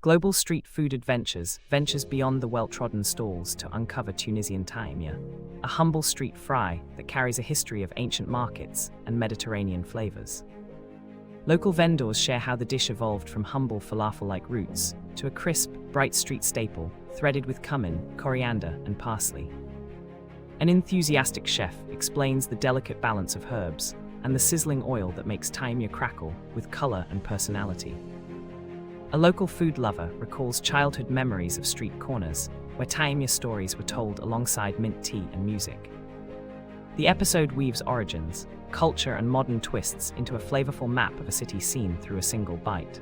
Global Street Food Adventures ventures beyond the well-trodden stalls to uncover Tunisian taimia, a humble street fry that carries a history of ancient markets and Mediterranean flavors. Local vendors share how the dish evolved from humble falafel-like roots to a crisp, bright street staple threaded with cumin, coriander, and parsley. An enthusiastic chef explains the delicate balance of herbs and the sizzling oil that makes taimia crackle with color and personality. A local food lover recalls childhood memories of street corners, where taimia stories were told alongside mint tea and music. The episode weaves origins, culture, and modern twists into a flavorful map of a city seen through a single bite.